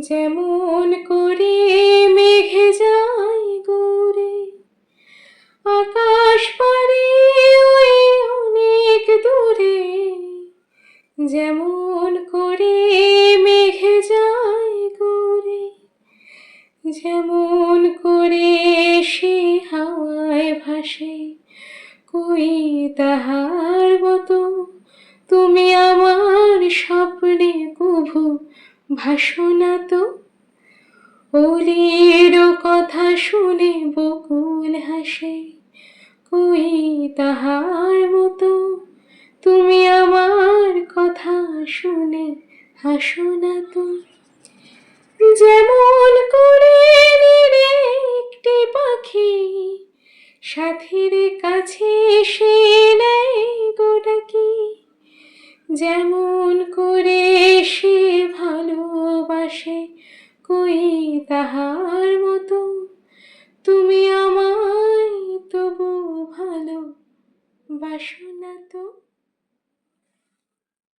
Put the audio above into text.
যেমন করে মেঘে যায় গৌরে আকাশ পারে ওই অনেক দূরে, যেমন করে মেঘে যায় গৌরে, যেমন করে সে হাওয়ায় ভাসে, কই তাহার মতো তুমি আমার স্বপ্নে কভু ভাসো না তো। অলির কথা শুনে বকুল হাসে, কই তাহার মতো তুমি আমার কথা শুনে হাসো না তো। যেমন করে নিরে একটি পাখি সাথীর কাছে এসে নেয় গো ডাকি, যেমন করে সে ভালোবাসে, কই তাহার মতো তুমি আমায় তবু ভালোবাসো